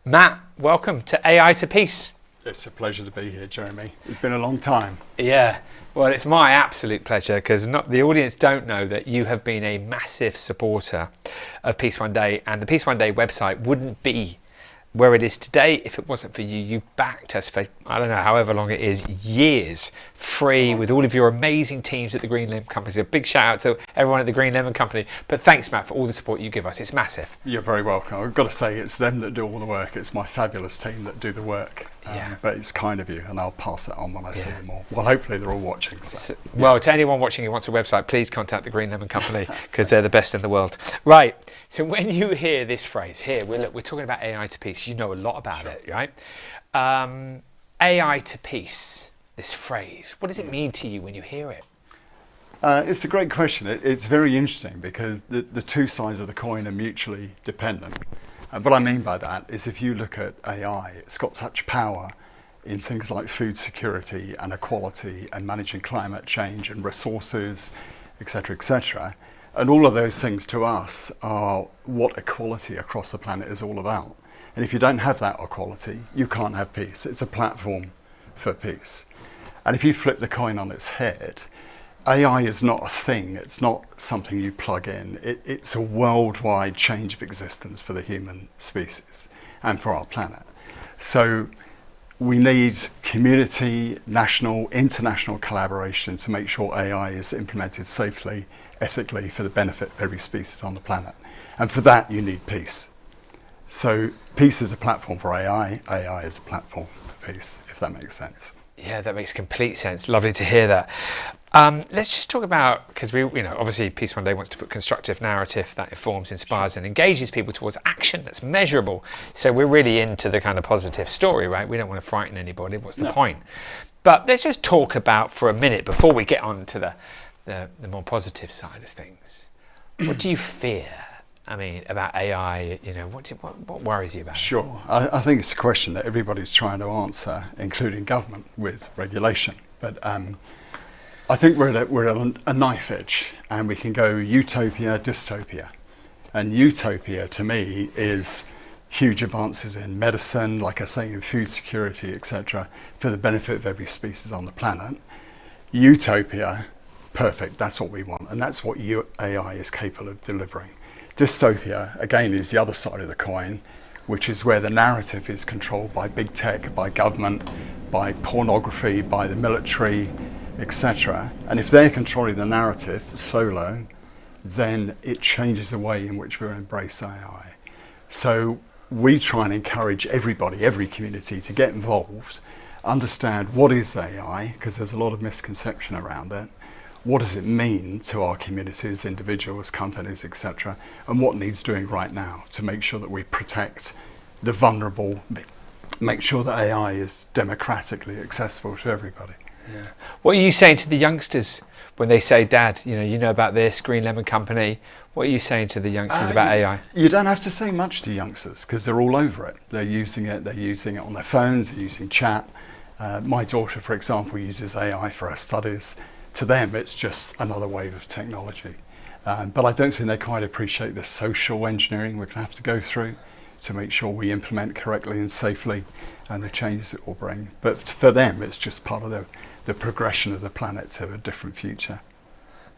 Matt, welcome to AI to Peace. It's a pleasure to be here, Jeremy. It's been a long time. Yeah, well, it's my absolute pleasure because the audience don't know that you have been a massive supporter of Peace One Day, and the Peace One Day website wouldn't be where it is today if it wasn't for you. You've backed us for, I don't know, however long it is, years, free, with all of your amazing teams at the Green Lemon Company. So a big shout out to everyone at the Green Lemon Company. But thanks, Matt, for all the support you give us. It's massive. You're very welcome. I've got to say, it's them that do all the work. It's my fabulous team that do the work. But it's kind of you, and I'll pass it on when I see them all. Well, hopefully they're all watching. So. Well, to anyone watching who wants a website, please contact the Green Lemon Company because they're the best in the world. Right. So when you hear this phrase here, we're talking about AI to peace. You know a lot about it, right? AI to peace, this phrase, what does it mean to you when you hear it? It's a great question. It's very interesting because the two sides of the coin are mutually dependent. What I mean by that is if you look at AI, it's got such power in things like food security and equality and managing climate change and resources, etc., etc. And all of those things to us are what equality across the planet is all about. And if you don't have that equality, you can't have peace. It's a platform for peace. And if you flip the coin on its head, AI is not a thing. It's not something you plug in. It's a worldwide change of existence for the human species and for our planet. So we need community, national, international collaboration to make sure AI is implemented safely, ethically, for the benefit of every species on the planet. And for that, you need peace. So peace is a platform for AI. AI is a platform for peace, if that makes sense. Yeah, that makes complete sense. Lovely to hear that. Let's just talk about, because obviously Peace One Day wants to put constructive narrative that informs, inspires and engages people towards action that's measurable. So we're really into the kind of positive story, right? We don't want to frighten anybody. What's the point? But let's just talk about for a minute before we get on to the more positive side of things. What do you fear? I mean, about AI, what worries you about it? Sure. I think it's a question that everybody's trying to answer, including government, with regulation. But I think we're at a knife edge, and we can go utopia, dystopia. And utopia, to me, is huge advances in medicine, like I say, in food security, etc., for the benefit of every species on the planet. Utopia, perfect, that's what we want, and that's what AI is capable of delivering. Dystopia, again, is the other side of the coin, which is where the narrative is controlled by big tech, by government, by pornography, by the military, etc. And if they're controlling the narrative solo, then it changes the way in which we embrace AI. So we try and encourage everybody, every community, to get involved, understand what is AI, because there's a lot of misconception around it. What does it mean to our communities, individuals, companies, etc., and what needs doing right now to make sure that we protect the vulnerable, make sure that AI is democratically accessible to everybody. Yeah. What are you saying to the youngsters when they say, Dad, you know about this Green Lemon Company? What are you saying to the youngsters about AI? You don't have to say much to youngsters because they're all over it. They're using it on their phones, they're using chat. My daughter, for example, uses AI for her studies. To them, it's just another wave of technology. But I don't think they quite appreciate the social engineering we're going to have to go through to make sure we implement correctly and safely and the changes it will bring. But for them, it's just part of the progression of the planet to a different future.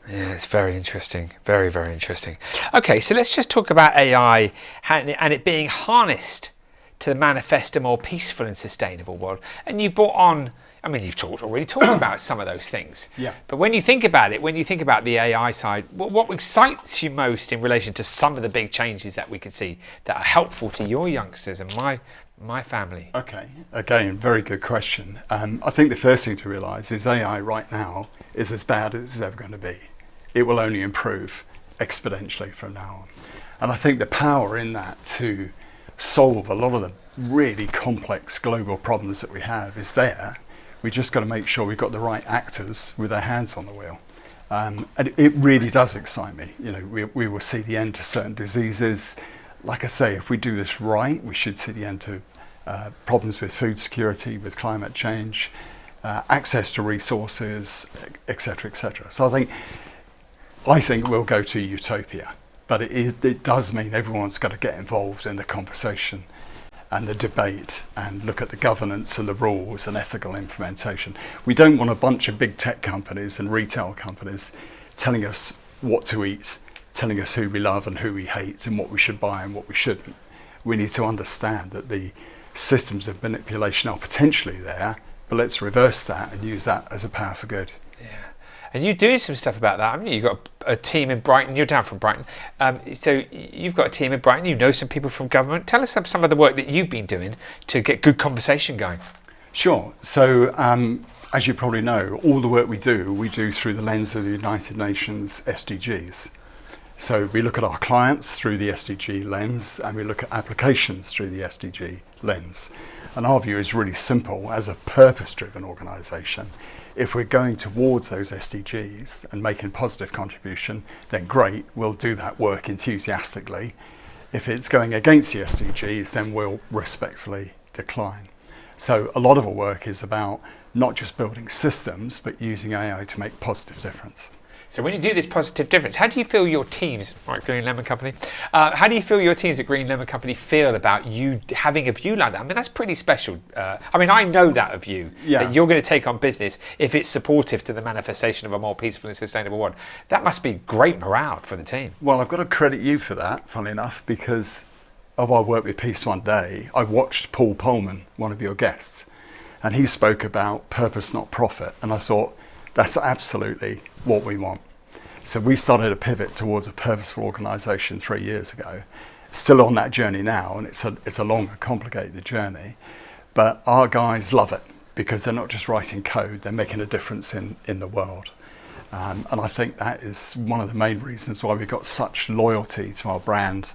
Yeah, it's very interesting. Very, very interesting. Okay, so let's just talk about AI and it being harnessed to manifest a more peaceful and sustainable world. And you brought on, you've already talked about some of those things. Yeah. But when you think about it, when you think about the AI side, what excites you most in relation to some of the big changes that we can see that are helpful to your youngsters and my family? Okay, again, very good question. I think the first thing to realise is AI right now is as bad as it's ever going to be. It will only improve exponentially from now on. And I think the power in that to solve a lot of the really complex global problems that we have is there. We just got to make sure we've got the right actors with their hands on the wheel. And it really does excite me. We will see the end to certain diseases. Like I say, if we do this right, we should see the end to problems with food security, with climate change, access to resources, etc., etc. So I think we'll go to utopia, but it does mean everyone's got to get involved in the conversation. and the debate and look at the governance and the rules and ethical implementation. We don't want a bunch of big tech companies and retail companies telling us what to eat, telling us who we love and who we hate and what we should buy and what we shouldn't. We need to understand that the systems of manipulation are potentially there, but let's reverse that and use that as a power for good. Yeah. And you do some stuff about that. I mean, you've got a team in Brighton. You're down from Brighton. So you've got a team in Brighton. You know some people from government. Tell us some of the work that you've been doing to get good conversation going. Sure. So as you probably know, all the work we do through the lens of the United Nations SDGs. So we look at our clients through the SDG lens, and we look at applications through the SDG lens. And our view is really simple. As a purpose-driven organisation, if we're going towards those SDGs and making positive contribution, then great, we'll do that work enthusiastically. If it's going against the SDGs, then we'll respectfully decline. So a lot of our work is about not just building systems, but using AI to make positive difference. So when you do this positive difference, how do you feel your teams, right, Green Lemon Company, how do you feel your teams at Green Lemon Company feel about you having a view like that? I mean, that's pretty special. I mean, I know that of you, that you're going to take on business if it's supportive to the manifestation of a more peaceful and sustainable world. That must be great morale for the team. Well, I've got to credit you for that, funnily enough, because of our work with Peace One Day, I watched Paul Polman, one of your guests, and he spoke about purpose, not profit. And I thought, that's absolutely what we want. So we started a pivot towards a purposeful organisation 3 years ago. Still on that journey now, and it's a long and complicated journey. But our guys love it because they're not just writing code, they're making a difference in the world. And I think that is one of the main reasons why we've got such loyalty to our brand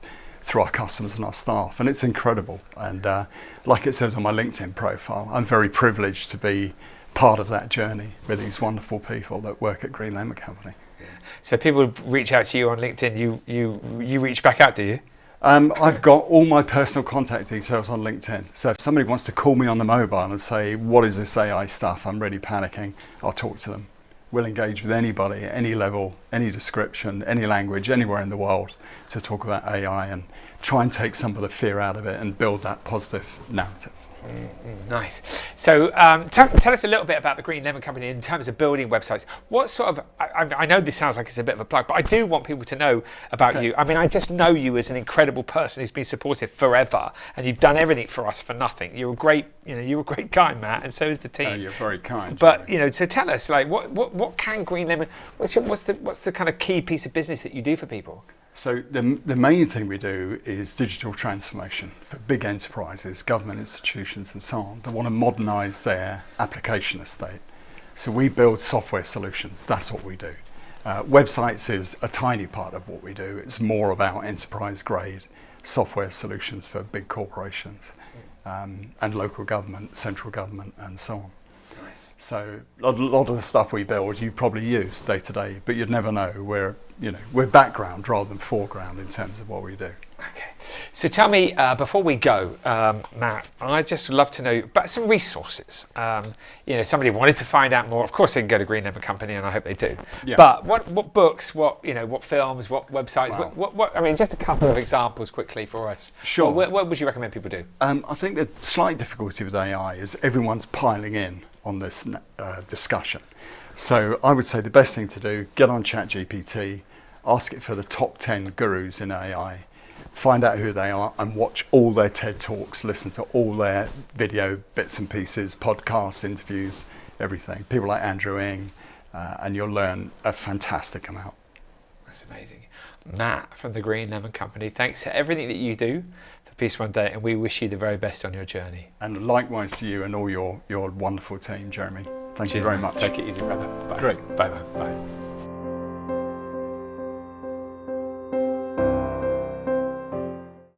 through our customers and our staff. And it's incredible. And like it says on my LinkedIn profile, I'm very privileged to be part of that journey with these wonderful people that work at Green Lemon Company. Yeah. So people reach out to you on LinkedIn, you reach back out, do you? I've got all my personal contact details on LinkedIn. So if somebody wants to call me on the mobile and say, what is this AI stuff? I'm really panicking. I'll talk to them. We'll engage with anybody at any level, any description, any language, anywhere in the world to talk about AI and try and take some of the fear out of it and build that positive narrative. Nice. So tell us a little bit about the Green Lemon Company in terms of building websites. What sort of, I know this sounds like it's a bit of a plug, but I do want people to know about you. I mean, I just know you as an incredible person who's been supportive forever, and you've done everything for us for nothing. You're a great guy, Matt, and so is the team. Oh, you're very kind. But so tell us, like, what can Green Lemon? What's the kind of key piece of business that you do for people? So the main thing we do is digital transformation for big enterprises, government institutions and so on that want to modernise their application estate. So we build software solutions, that's what we do. Websites is a tiny part of what we do. It's more about enterprise grade software solutions for big corporations and local government, central government and so on. Nice. So a lot of the stuff we build you probably use day to day, but you'd never know. We're background rather than foreground in terms of what we do. Okay. So tell me, before we go, Matt, I'd just love to know about some resources. Somebody wanted to find out more. Of course, they can go to Green Lemon Company, and I hope they do. Yeah. But what books, what films, what websites, wow. I mean, just a couple of examples quickly for us. Sure. What would you recommend people do? I think the slight difficulty with AI is everyone's piling in on this discussion. So I would say the best thing to do, get on ChatGPT, ask it for the top 10 gurus in AI, find out who they are and watch all their TED Talks, listen to all their video bits and pieces, podcasts, interviews, everything. People like Andrew Ng, and you'll learn a fantastic amount. That's amazing. Matt from the Green Lemon Company, thanks for everything that you do for Peace One Day, and we wish you the very best on your journey. And likewise to you and all your wonderful team, Jeremy. Thank you very much. Take it easy, brother. Bye. Great. Bye.